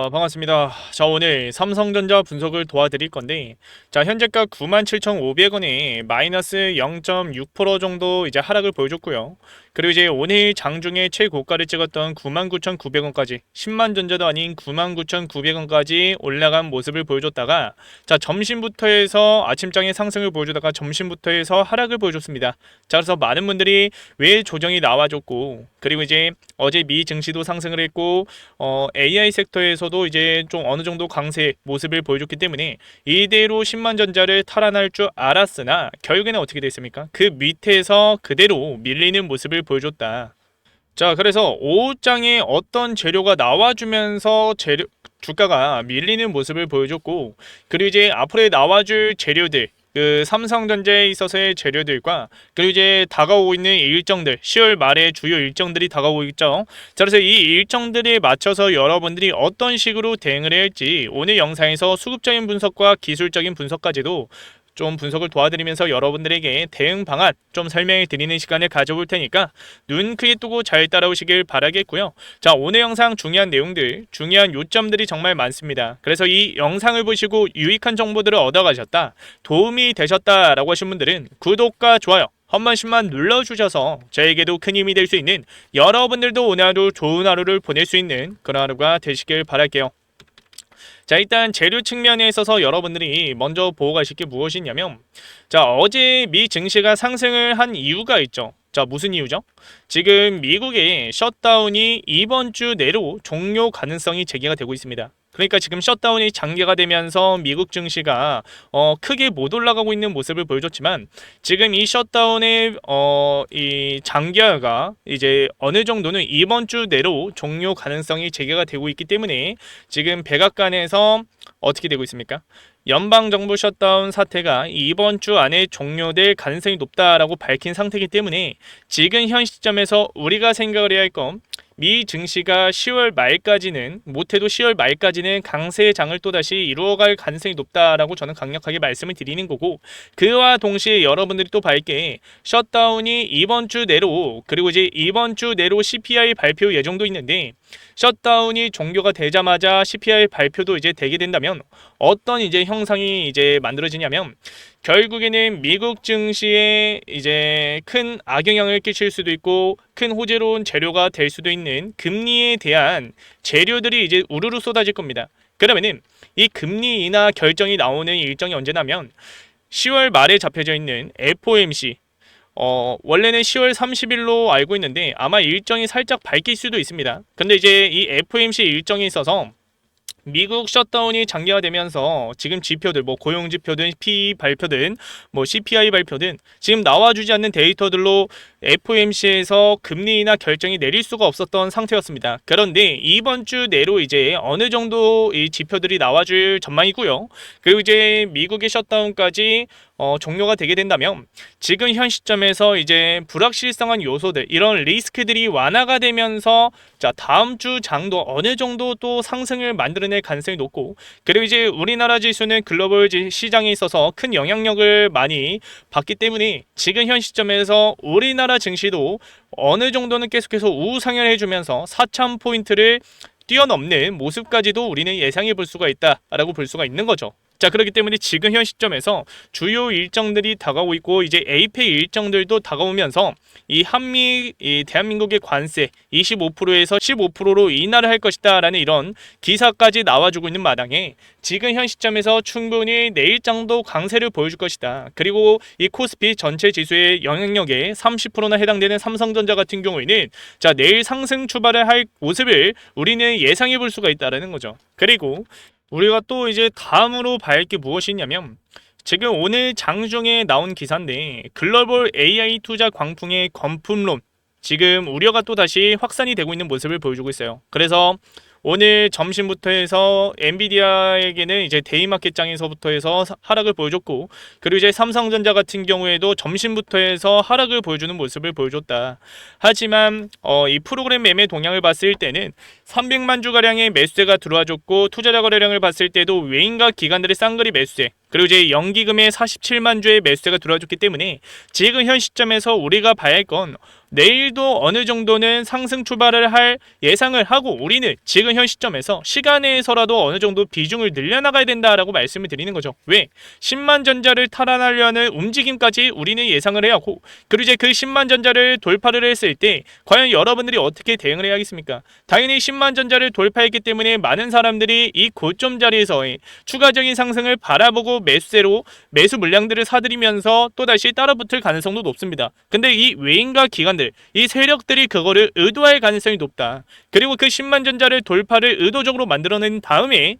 반갑습니다. 자, 오늘 삼성전자 분석을 도와드릴 건데, 자, 현재가 97,500원에 마이너스 0.6% 정도 이제 하락을 보여줬고요. 그리고 이제 오늘 장중에 최고가를 찍었던 99,900원까지 10만 전자도 아닌 99,900원까지 올라간 모습을 보여줬다가, 자, 점심부터 해서 아침장에 상승을 보여주다가 점심부터 해서 하락을 보여줬습니다. 자, 그래서 많은 분들이 왜 조정이 나와줬고, 그리고 이제 어제 미 증시도 상승을 했고, AI 섹터에서도 이제 좀 어느 정도 강세 모습을 보여줬기 때문에 이대로 10만 전자를 탈환할 줄 알았으나 결국에는 어떻게 됐습니까? 그 밑에서 그대로 밀리는 모습을 보여줬다. 자, 그래서 오후장에 어떤 재료가 나와주면서 주가가 밀리는 모습을 보여줬고, 그리고 이제 앞으로 나와줄 재료들, 그 삼성전자에 있어서의 재료들과 그리고 이제 다가오고 있는 일정들, 10월 말에 주요 일정들이 다가오고 있죠. 자, 그래서 이 일정들에 맞춰서 여러분들이 어떤 식으로 대응을 해야 할지 오늘 영상에서 수급적인 분석과 기술적인 분석까지도 좀 분석을 도와드리면서 여러분들에게 대응 방안 좀 설명해 드리는 시간을 가져볼 테니까 눈 크게 뜨고 잘 따라오시길 바라겠고요. 자, 오늘 영상 중요한 내용들, 중요한 요점들이 정말 많습니다. 그래서 이 영상을 보시고 유익한 정보들을 얻어가셨다, 도움이 되셨다라고 하신 분들은 구독과 좋아요 한 번씩만 눌러주셔서 저에게도 큰 힘이 될 수 있는, 여러분들도 오늘 하루 좋은 하루를 보낼 수 있는 그런 하루가 되시길 바랄게요. 자, 일단 재료 측면에 있어서 여러분들이 먼저 보고 가실 게 무엇이냐면, 자, 어제 미 증시가 상승을 한 이유가 있죠. 자, 무슨 이유죠? 지금 미국의 셧다운이 이번 주 내로 종료 가능성이 제기가 되고 있습니다. 그러니까 지금 셧다운이 장기가 되면서 미국 증시가 크게 못 올라가고 있는 모습을 보여줬지만, 지금 이 셧다운의 이 장기화가 이제 어느 정도는 이번 주 내로 종료 가능성이 제기가 되고 있기 때문에 지금 백악관에서 어떻게 되고 있습니까? 연방정부 셧다운 사태가 이번 주 안에 종료될 가능성이 높다라고 밝힌 상태이기 때문에 지금 현 시점에서 우리가 생각을 해야 할 건, 미 증시가 10월 말까지는, 못해도 10월 말까지는 강세의 장을 또다시 이루어갈 가능성이 높다라고 저는 강력하게 말씀을 드리는 거고, 그와 동시에 여러분들이 또 밝게 셧다운이 이번 주 내로, 그리고 이제 이번 주 내로 CPI 발표 예정도 있는데, 셧다운이 종료가 되자마자 CPI 발표도 이제 되게 된다면 어떤 이제 형상이 이제 만들어지냐면, 결국에는 미국 증시에 이제 큰 악영향을 끼칠 수도 있고 큰 호재로운 재료가 될 수도 있는 금리에 대한 재료들이 이제 우르르 쏟아질 겁니다. 그러면은 이 금리 인하 결정이 나오는 일정이 언제냐면 10월 말에 잡혀져 있는 FOMC, 원래는 10월 30일로 알고 있는데 아마 일정이 살짝 바뀔 수도 있습니다. 근데 이제 이 FOMC 일정이 있어서 미국 셧다운이 장기화되면서 지금 지표들, 뭐 고용 지표든 PE 발표든 뭐 CPI 발표든 지금 나와주지 않는 데이터들로 FOMC에서 금리 인하 결정이 내릴 수가 없었던 상태였습니다. 그런데 이번 주 내로 이제 어느 정도 이 지표들이 나와줄 전망이고요. 그리고 이제 미국의 셧다운까지 종료가 되게 된다면 지금 현 시점에서 이제 불확실성한 요소들, 이런 리스크들이 완화가 되면서 자, 다음 주 장도 어느 정도 또 상승을 만들어낼 가능성이 높고, 그리고 이제 우리나라 지수는 글로벌 시장에 있어서 큰 영향력을 많이 받기 때문에 지금 현 시점에서 우리나라 증시도 어느 정도는 계속해서 우상향을 해주면서 4,000포인트를 뛰어넘는 모습까지도 우리는 예상해 볼 수가 있다라고 볼 수가 있는 거죠. 자, 그렇기 때문에 지금 현 시점에서 주요 일정들이 다가오고 있고 이제 APEC 일정들도 다가오면서 이 대한민국의 관세 25%에서 15%로 인하를 할 것이다 라는 이런 기사까지 나와주고 있는 마당에 지금 현 시점에서 충분히 내일장도 강세를 보여줄 것이다. 그리고 이 코스피 전체 지수의 영향력에 30%나 해당되는 삼성전자 같은 경우에는 자, 내일 상승 출발을 할 모습을 우리는 예상해 볼 수가 있다라는 거죠. 그리고 우리가 또 이제 다음으로 봐야 게 무엇이냐면, 지금 오늘 장중에 나온 기사인데 글로벌 AI 투자 광풍의 건품론, 지금 우려가 또 다시 확산이 되고 있는 모습을 보여주고 있어요. 그래서 오늘 점심부터 해서 엔비디아에게는 이제 데이마켓장에서부터 해서 하락을 보여줬고, 그리고 이제 삼성전자 같은 경우에도 점심부터 해서 하락을 보여주는 모습을 보여줬다. 하지만 이 프로그램 매매 동향을 봤을 때는 300만 주가량의 매수세가 들어와줬고, 투자자 거래량을 봤을 때도 외인과 기관들의 쌍거리 매수세, 그리고 이제 연기금의 47만 주의 매수세가 들어와줬기 때문에 지금 현 시점에서 우리가 봐야 할 건 내일도 어느 정도는 상승 출발을 할 예상을 하고 우리는 지금 현 시점에서 시간 내에서라도 어느 정도 비중을 늘려나가야 된다라고 말씀을 드리는 거죠. 왜? 10만 전자를 탈환하려는 움직임까지 우리는 예상을 해야 하고 그리고 이제 그 10만 전자를 돌파를 했을 때 과연 여러분들이 어떻게 대응을 해야겠습니까? 당연히 10만 전자를 돌파했기 때문에 많은 사람들이 이 고점 자리에서의 추가적인 상승을 바라보고 매수세로 매수 물량들을 사들이면서 또다시 따라붙을 가능성도 높습니다. 근데 이 외인과 기관들 이 세력들이 그거를 의도할 가능성이 높다. 그리고 그 10만 전자를 돌파를 의도적으로 만들어낸 다음에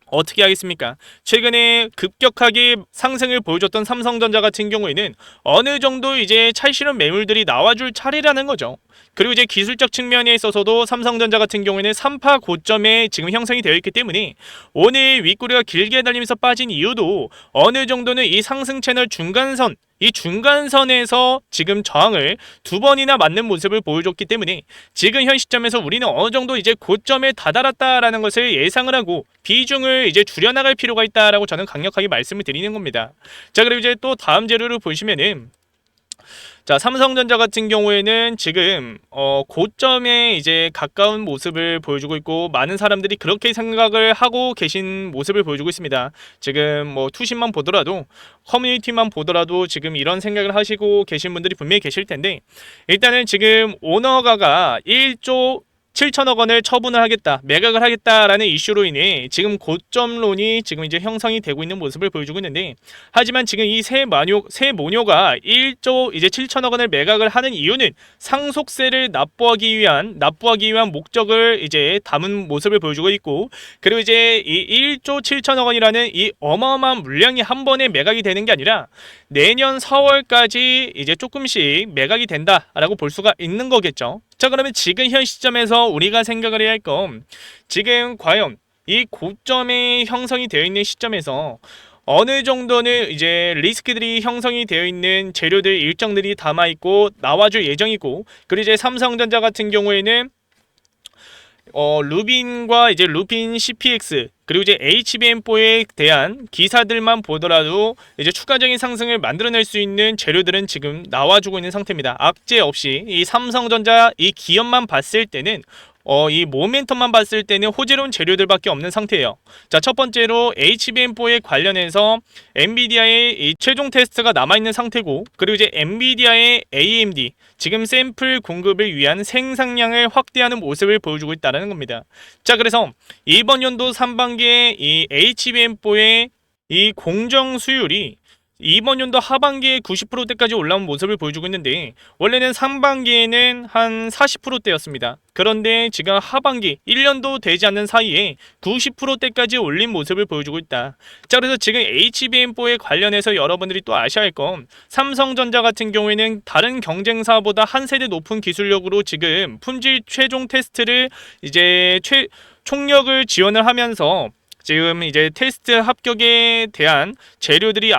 어떻게 하겠습니까? 최근에 급격하게 상승을 보여줬던 삼성전자 같은 경우에는 어느 정도 이제 찰실한 매물들이 나와줄 차례라는 거죠. 그리고 이제 기술적 측면에 있어서도 삼성전자 같은 경우에는 3파 고점에 지금 형성이 되어 있기 때문에 오늘 윗꼬리가 길게 달리면서 빠진 이유도 어느 정도는 이 상승 채널 중간선 이 중간선에서 지금 저항을 두 번이나 맞는 모습을 보여줬기 때문에 지금 현 시점에서 우리는 어느 정도 이제 고점에 다다랐다라는 것을 예상을 하고 비중을 이제 줄여나갈 필요가 있다라고 저는 강력하게 말씀을 드리는 겁니다. 자, 그리고 이제 또 다음 재료를 보시면은 자, 삼성전자 같은 경우에는 지금 고점에 이제 가까운 모습을 보여주고 있고 많은 사람들이 그렇게 생각을 하고 계신 모습을 보여주고 있습니다. 지금 뭐 투신만 보더라도 커뮤니티만 보더라도 지금 이런 생각을 하시고 계신 분들이 분명히 계실 텐데 일단은 지금 오너가가 1조 7천억 원을 처분을 하겠다, 매각을 하겠다라는 이슈로 인해 지금 고점론이 지금 이제 형성이 되고 있는 모습을 보여주고 있는데 하지만 지금 이 새 모녀가 1조 이제 7천억 원을 매각을 하는 이유는 상속세를 납부하기 위한 목적을 이제 담은 모습을 보여주고 있고 그리고 이제 이 1조 7천억 원이라는 이 어마어마한 물량이 한 번에 매각이 되는 게 아니라 내년 4월까지 이제 조금씩 매각이 된다라고 볼 수가 있는 거겠죠. 자, 그러면 지금 현 시점에서 우리가 생각을 해야 할 건 지금 과연 이 고점에 형성이 되어 있는 시점에서 어느 정도는 이제 리스크들이 형성이 되어 있는 재료들 일정들이 담아 있고 나와줄 예정이고 그리고 이제 삼성전자 같은 경우에는 루빈과 이제 루핀 CPX 그리고 이제 HBM4에 대한 기사들만 보더라도 이제 추가적인 상승을 만들어낼 수 있는 재료들은 지금 나와주고 있는 상태입니다. 악재 없이 이 삼성전자 이 기업만 봤을 때는 이 모멘텀만 봤을 때는 호재로운 재료들밖에 없는 상태예요. 자, 첫 번째로 HBM4에 관련해서 엔비디아의 이 최종 테스트가 남아있는 상태고 그리고 이제 엔비디아의 AMD 지금 샘플 공급을 위한 생산량을 확대하는 모습을 보여주고 있다는 겁니다. 자, 그래서 이번 연도 3반기에 이 HBM4의 이 공정 수율이 이번 연도 하반기에 90%대까지 올라온 모습을 보여주고 있는데 원래는 상반기에는 한 40%대였습니다. 그런데 지금 하반기 1년도 되지 않는 사이에 90%대까지 올린 모습을 보여주고 있다. 자, 그래서 지금 HBM4에 관련해서 여러분들이 또 아셔야 할 건 삼성전자 같은 경우에는 다른 경쟁사보다 한 세대 높은 기술력으로 지금 품질 최종 테스트를 이제 총력을 지원을 하면서 지금 이제 테스트 합격에 대한 재료들이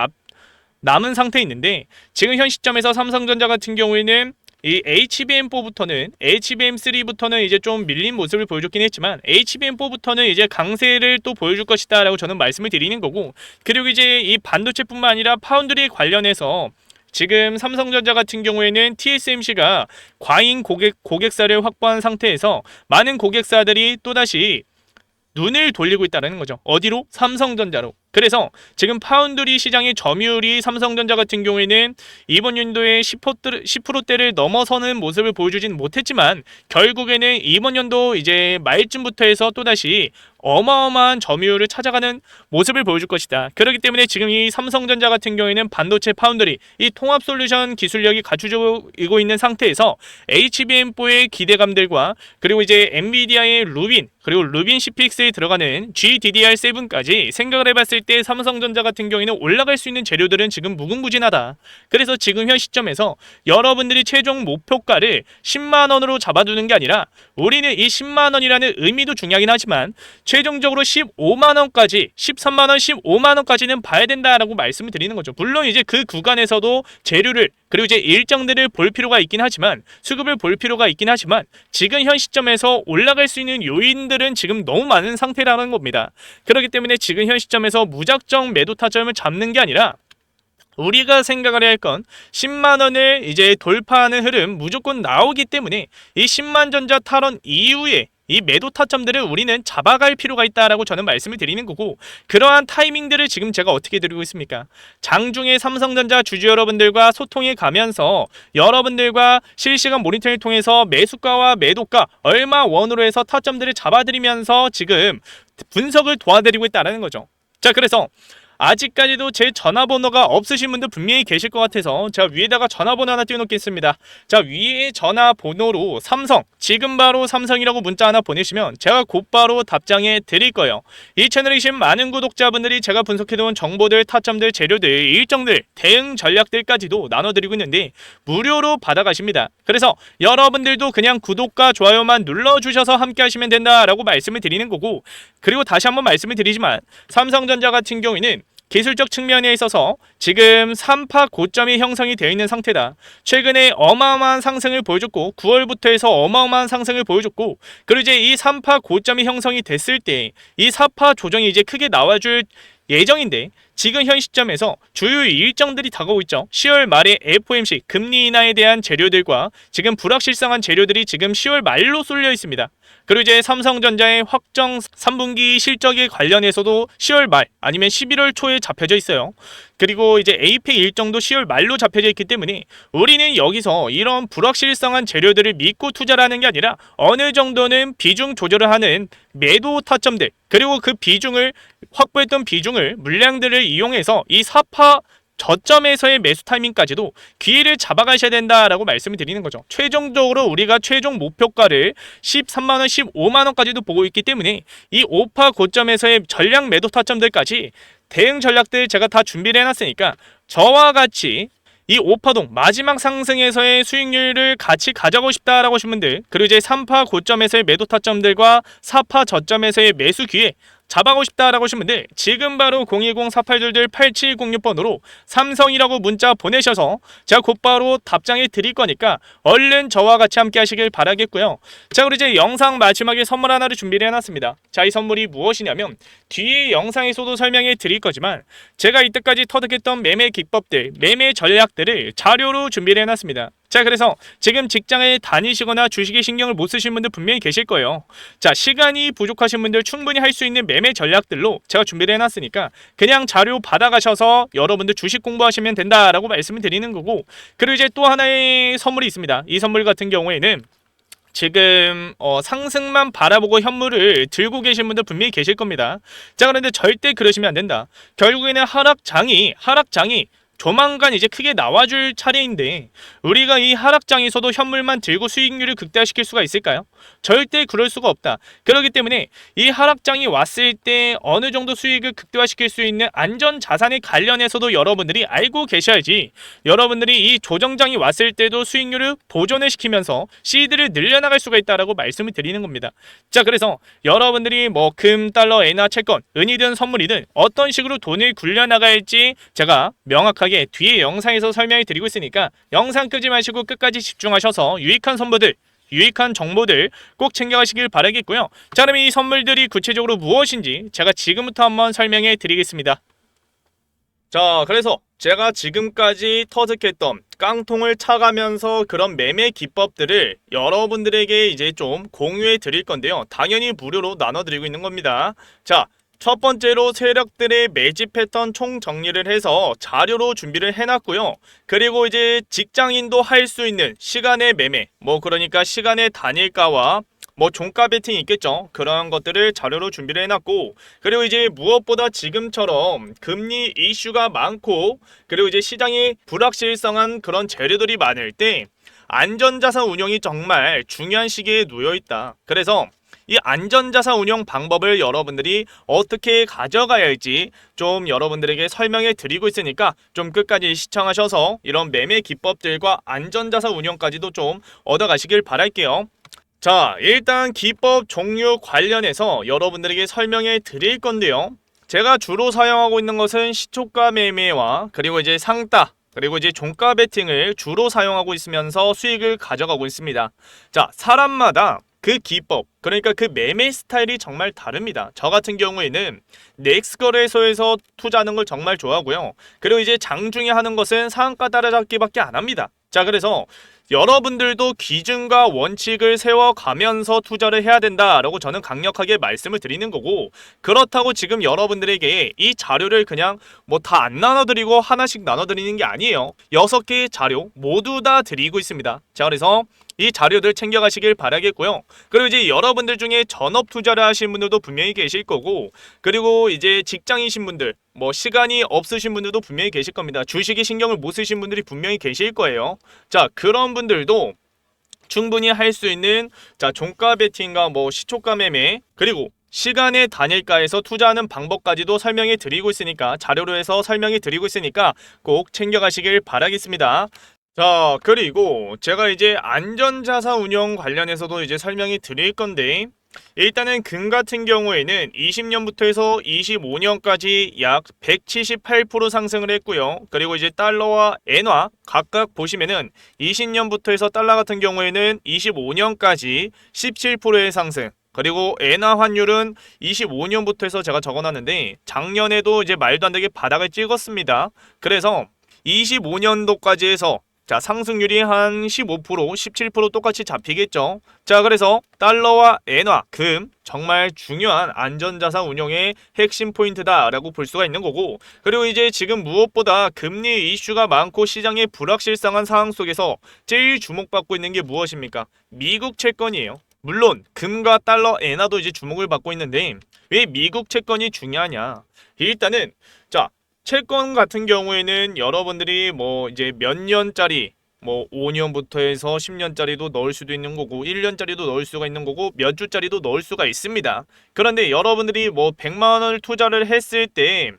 남은 상태에 있는데 지금 현 시점에서 삼성전자 같은 경우에는 이 HBM3부터는 이제 좀 밀린 모습을 보여줬긴 했지만 HBM4부터는 이제 강세를 또 보여줄 것이다 라고 저는 말씀을 드리는 거고 그리고 이제 이 반도체뿐만 아니라 파운드리 관련해서 지금 삼성전자 같은 경우에는 TSMC가 과잉 고객사를 확보한 상태에서 많은 고객사들이 또다시 눈을 돌리고 있다는 거죠. 어디로? 삼성전자로. 그래서 지금 파운드리 시장의 점유율이 삼성전자 같은 경우에는 이번 연도에 10%대를 넘어서는 모습을 보여주진 못했지만 결국에는 이번 연도 이제 말쯤부터 해서 또다시 어마어마한 점유율을 찾아가는 모습을 보여줄 것이다. 그렇기 때문에 지금 이 삼성전자 같은 경우에는 반도체 파운드리 이 통합 솔루션 기술력이 갖추고 있는 상태에서 HBM4의 기대감들과 그리고 이제 엔비디아의 루빈 그리고 루빈 CPX에 들어가는 GDDR7까지 생각을 해봤을 때 삼성전자 같은 경우에는 올라갈 수 있는 재료들은 지금 무궁무진하다. 그래서 지금 현 시점에서 여러분들이 최종 목표가를 10만원으로 잡아두는 게 아니라 우리는 이 10만원이라는 의미도 중요하긴 하지만 최종적으로 15만원까지 13만원 15만원까지는 봐야 된다라고 말씀을 드리는 거죠. 물론 이제 그 구간에서도 재료를 그리고 이제 일정들을 볼 필요가 있긴 하지만 수급을 볼 필요가 있긴 하지만 지금 현 시점에서 올라갈 수 있는 요인들은 지금 너무 많은 상태라는 겁니다. 그렇기 때문에 지금 현 시점에서 무작정 매도 타점을 잡는 게 아니라 우리가 생각을 해야 할 건 10만원을 이제 돌파하는 흐름 무조건 나오기 때문에 이 10만전자 탈원 이후에 이 매도 타점들을 우리는 잡아갈 필요가 있다라고 저는 말씀을 드리는 거고, 그러한 타이밍들을 지금 제가 어떻게 드리고 있습니까? 장중에 삼성전자 주주 여러분들과 소통해 가면서 여러분들과 실시간 모니터링을 통해서 매수가와 매도가 얼마 원으로 해서 타점들을 잡아드리면서 지금 분석을 도와드리고 있다는 거죠. 자, 그래서 아직까지도 제 전화번호가 없으신 분들 분명히 계실 것 같아서 제가 위에다가 전화번호 하나 띄워놓겠습니다. 자, 위에 전화번호로 삼성, 지금 바로 삼성이라고 문자 하나 보내시면 제가 곧바로 답장해 드릴 거예요. 이 채널에 계신 많은 구독자분들이 제가 분석해둔 정보들, 타점들, 재료들, 일정들, 대응 전략들까지도 나눠드리고 있는데 무료로 받아가십니다. 그래서 여러분들도 그냥 구독과 좋아요만 눌러주셔서 함께 하시면 된다라고 말씀을 드리는 거고, 그리고 다시 한번 말씀을 드리지만 삼성전자 같은 경우에는 기술적 측면에 있어서 지금 3파 고점이 형성이 되어 있는 상태다. 최근에 어마어마한 상승을 보여줬고 9월부터 해서 어마어마한 상승을 보여줬고, 그리고 이제 이 3파 고점이 형성이 됐을 때 이 4파 조정이 이제 크게 나와줄 예정인데 지금 현 시점에서 주요 일정들이 다가오고 있죠. 10월 말에 FOMC 금리 인하에 대한 재료들과 지금 불확실성한 재료들이 지금 10월 말로 쏠려 있습니다. 그리고 이제 삼성전자의 확정 3분기 실적에 관련해서도 10월 말 아니면 11월 초에 잡혀져 있어요. 그리고 이제 APEC 일정도 10월 말로 잡혀져 있기 때문에 우리는 여기서 이런 불확실성한 재료들을 믿고 투자를 하는 게 아니라 어느 정도는 비중 조절을 하는 매도 타점들, 그리고 그 비중을 확보했던 비중을 물량들을 이용해서 이 4파 저점에서의 매수 타이밍까지도 기회를 잡아가셔야 된다라고 말씀을 드리는 거죠. 최종적으로 우리가 최종 목표가를 13만원, 15만원까지도 보고 있기 때문에 이 5파 고점에서의 전략 매도 타점들까지 대응 전략들 제가 다 준비를 해놨으니까 저와 같이 이 5파동 마지막 상승에서의 수익률을 같이 가져가고 싶다라고 하신 분들, 그리고 이제 3파 고점에서의 매도 타점들과 4파 저점에서의 매수 기회 잡아가고 싶다라고 하신 분들 지금 바로 010-4822-8706번으로 삼성이라고 문자 보내셔서 제가 곧바로 답장해 드릴 거니까 얼른 저와 같이 함께 하시길 바라겠고요. 자, 그리고 이제 영상 마지막에 선물 하나를 준비를 해놨습니다. 자, 이 선물이 무엇이냐면 뒤에 영상에서도 설명해 드릴 거지만 제가 이때까지 터득했던 매매 기법들, 매매 전략들을 자료로 준비를 해놨습니다. 자, 그래서 지금 직장에 다니시거나 주식에 신경을 못 쓰신 분들 분명히 계실 거예요. 자, 시간이 부족하신 분들 충분히 할 수 있는 매매 전략들로 제가 준비를 해놨으니까 그냥 자료 받아가셔서 여러분들 주식 공부하시면 된다라고 말씀을 드리는 거고, 그리고 이제 또 하나의 선물이 있습니다. 이 선물 같은 경우에는 지금 상승만 바라보고 현물을 들고 계신 분들 분명히 계실 겁니다. 자, 그런데 절대 그러시면 안 된다. 결국에는 하락장이 조만간 이제 크게 나와줄 차례인데 우리가 이 하락장에서도 현물만 들고 수익률을 극대화시킬 수가 있을까요? 절대 그럴 수가 없다. 그렇기 때문에 이 하락장이 왔을 때 어느 정도 수익을 극대화시킬 수 있는 안전자산에 관련해서도 여러분들이 알고 계셔야지 여러분들이 이 조정장이 왔을 때도 수익률을 보존을 시키면서 시드를 늘려나갈 수가 있다라고 말씀을 드리는 겁니다. 자, 그래서 여러분들이 뭐 금, 달러, 엔화, 채권, 은이든 선물이든 어떤 식으로 돈을 굴려나갈지 제가 명확하게 뒤에 영상에서 설명해 드리고 있으니까 영상 끄지 마시고 끝까지 집중하셔서 유익한 선물들, 유익한 정보들 꼭 챙겨가시길 바라겠고요. 자, 그럼 이 선물들이 구체적으로 무엇인지 제가 지금부터 한번 설명해 드리겠습니다. 자, 그래서 제가 지금까지 터득했던 깡통을 차가면서 그런 매매 기법들을 여러분들에게 이제 좀 공유해 드릴 건데요. 당연히 무료로 나눠드리고 있는 겁니다. 자, 첫 번째로 세력들의 매집 패턴 총 정리를 해서 자료로 준비를 해놨고요. 그리고 이제 직장인도 할 수 있는 시간의 매매, 뭐 그러니까 시간의 단일가와 뭐 종가 베팅이 있겠죠. 그런 것들을 자료로 준비를 해놨고, 그리고 이제 무엇보다 지금처럼 금리 이슈가 많고 그리고 이제 시장이 불확실성한 그런 재료들이 많을 때 안전자산 운용이 정말 중요한 시기에 놓여있다. 그래서 이 안전자산 운용 방법을 여러분들이 어떻게 가져가야 할지 좀 여러분들에게 설명해 드리고 있으니까 좀 끝까지 시청하셔서 이런 매매 기법들과 안전자산 운용까지도 좀 얻어가시길 바랄게요. 자, 일단 기법 종류 관련해서 여러분들에게 설명해 드릴 건데요. 제가 주로 사용하고 있는 것은 시초가 매매와 그리고 이제 상따, 그리고 이제 종가 베팅을 주로 사용하고 있으면서 수익을 가져가고 있습니다. 자, 사람마다 그 기법, 그러니까 그 매매 스타일이 정말 다릅니다. 저 같은 경우에는 넥스 거래소에서 투자하는 걸 정말 좋아하고요. 그리고 이제 장중에 하는 것은 상한가 따라잡기밖에 안 합니다. 자, 그래서 여러분들도 기준과 원칙을 세워가면서 투자를 해야 된다라고 저는 강력하게 말씀을 드리는 거고, 그렇다고 지금 여러분들에게 이 자료를 그냥 뭐 다 안 나눠드리고 하나씩 나눠드리는 게 아니에요. 6개의 자료 모두 다 드리고 있습니다. 자, 그래서 이 자료들 챙겨가시길 바라겠고요. 그리고 이제 여러분들 중에 전업 투자를 하신 분들도 분명히 계실 거고, 그리고 이제 직장이신 분들, 뭐 시간이 없으신 분들도 분명히 계실 겁니다. 주식에 신경을 못 쓰신 분들이 분명히 계실 거예요. 자, 그런 분들도 충분히 할 수 있는, 자, 종가 베팅과 뭐 시초가 매매, 그리고 시간의 단일가에서 투자하는 방법까지도 설명해 드리고 있으니까, 자료로 해서 설명해 드리고 있으니까 꼭 챙겨가시길 바라겠습니다. 자, 그리고 제가 이제 안전자산 운용 관련해서도 이제 설명이 드릴 건데, 일단은 금 같은 경우에는 20년부터 해서 25년까지 약 178% 상승을 했고요. 그리고 이제 달러와 엔화 각각 보시면은 20년부터 해서 달러 같은 경우에는 25년까지 17%의 상승, 그리고 엔화 환율은 25년부터 해서 제가 적어놨는데 작년에도 이제 말도 안 되게 바닥을 찍었습니다. 그래서 25년도까지 해서, 자, 상승률이 한 15%, 17% 똑같이 잡히겠죠. 자, 그래서 달러와 엔화, 금 정말 중요한 안전자산 운용의 핵심 포인트다라고 볼 수가 있는 거고, 그리고 이제 지금 무엇보다 금리 이슈가 많고 시장의 불확실성한 상황 속에서 제일 주목받고 있는 게 무엇입니까? 미국 채권이에요. 물론 금과 달러, 엔화도 이제 주목을 받고 있는데 왜 미국 채권이 중요하냐? 일단은, 자, 채권 같은 경우에는 여러분들이 뭐 이제 몇 년짜리, 뭐 5년부터 해서 10년짜리도 넣을 수도 있는 거고 1년짜리도 넣을 수가 있는 거고 몇 주짜리도 넣을 수가 있습니다. 그런데 여러분들이 뭐 100만 원을 투자를 했을 때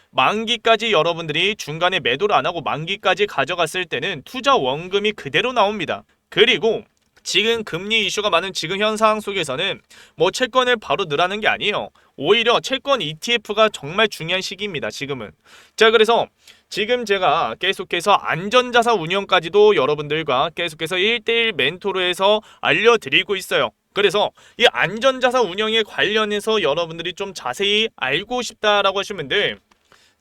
만기까지 여러분들이 중간에 매도를 안 하고 만기까지 가져갔을 때는 투자 원금이 그대로 나옵니다. 그리고 지금 금리 이슈가 많은 지금 현 상황 속에서는 뭐 채권을 바로 넣으라는 게 아니에요. 오히려 채권 ETF가 정말 중요한 시기입니다. 지금은. 자, 그래서 지금 제가 계속해서 안전자산 운용까지도 여러분들과 계속해서 1대1 멘토로 해서 알려드리고 있어요. 그래서 이 안전자산 운용에 관련해서 여러분들이 좀 자세히 알고 싶다라고 하시면 돼.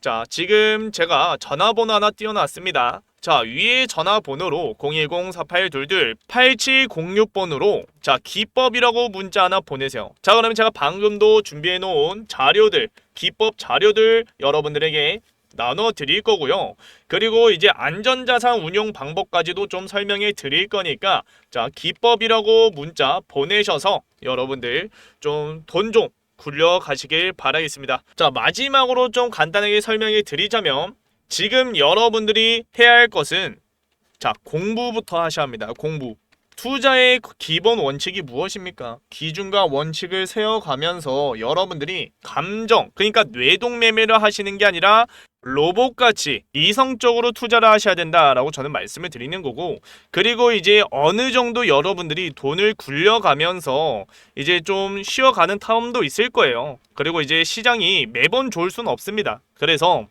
자, 지금 제가 전화번호 하나 띄워놨습니다. 자, 위에 전화번호로 010-4822-8706번으로 자, 기법이라고 문자 하나 보내세요. 자, 그러면 제가 방금도 준비해놓은 자료들, 기법 자료들 여러분들에게 나눠 드릴 거고요. 그리고 이제 안전자산 운용 방법까지도 좀 설명해 드릴 거니까, 자, 기법이라고 문자 보내셔서 여러분들 좀 돈 좀 굴려가시길 바라겠습니다. 자, 마지막으로 좀 간단하게 설명해 드리자면, 지금 여러분들이 해야 할 것은, 자, 공부부터 하셔야 합니다. 공부. 투자의 기본 원칙이 무엇입니까? 기준과 원칙을 세워가면서 여러분들이 감정, 그러니까 뇌동매매를 하시는 게 아니라 로봇같이 이성적으로 투자를 하셔야 된다라고 저는 말씀을 드리는 거고, 그리고 이제 어느 정도 여러분들이 돈을 굴려가면서 이제 좀 쉬어가는 타임도 있을 거예요. 그리고 이제 시장이 매번 좋을 수는 없습니다. 그래서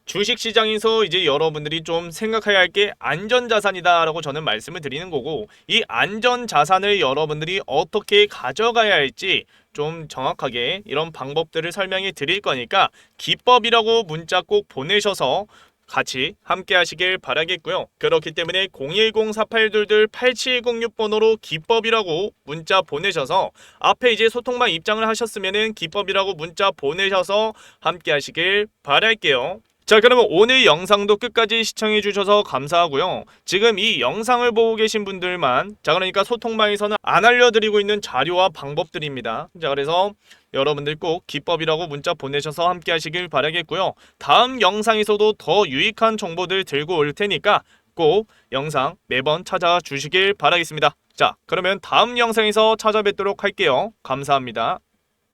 주식시장에서 이제 여러분들이 좀 생각해야 할 게 안전자산이다라고 저는 말씀을 드리는 거고, 이 안전자산을 여러분들이 어떻게 가져가야 할지 좀 정확하게 이런 방법들을 설명해 드릴 거니까 기법이라고 문자 꼭 보내셔서 같이 함께 하시길 바라겠고요. 그렇기 때문에 010-4822-8706번호로 기법이라고 문자 보내셔서 앞에 이제 소통방 입장을 하셨으면은 기법이라고 문자 보내셔서 함께 하시길 바랄게요. 자, 그러면 오늘 영상도 끝까지 시청해 주셔서 감사하고요. 지금 이 영상을 보고 계신 분들만, 자, 그러니까 소통방에서는 안 알려드리고 있는 자료와 방법들입니다. 자, 그래서 여러분들 꼭 기법이라고 문자 보내셔서 함께 하시길 바라겠고요. 다음 영상에서도 더 유익한 정보들 들고 올 테니까 꼭 영상 매번 찾아주시길 바라겠습니다. 자, 그러면 다음 영상에서 찾아뵙도록 할게요. 감사합니다.